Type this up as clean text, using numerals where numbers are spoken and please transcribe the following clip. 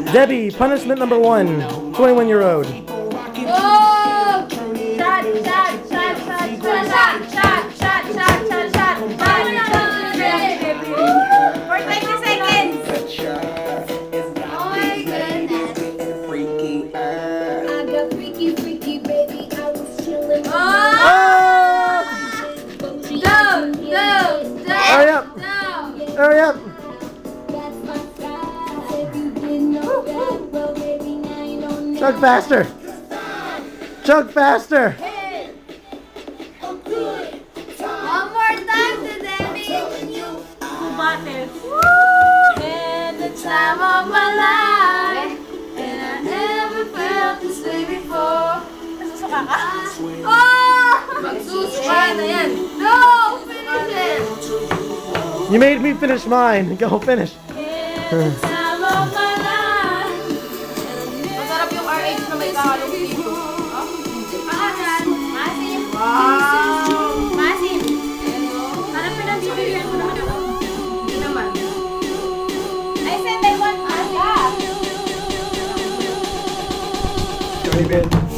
Debbie, punishment number 1, 21-year-old. Oh! Shot, shot, shot, shot, shot, shot, shot, shot, shot, shot. For 20 seconds. Oh my goodness. I got freaky, freaky, baby. I was chilling. Oh! Go, go, go. Hurry up. No. Hurry up. Chug faster. Chug faster. One more time to Debbie. In the time of my life, and I never felt this way before. Nasusuka ka? Oh! Magsusuka na yan. No! Finish it! You made me finish mine. Go finish. In the time of my life. Masarap yung RH na may kahalong dito. Maasan. Masim. Wow! Masim. Parang pinag-ibigyan mo naman ako. Hindi naman. I said I want Asa. Very good.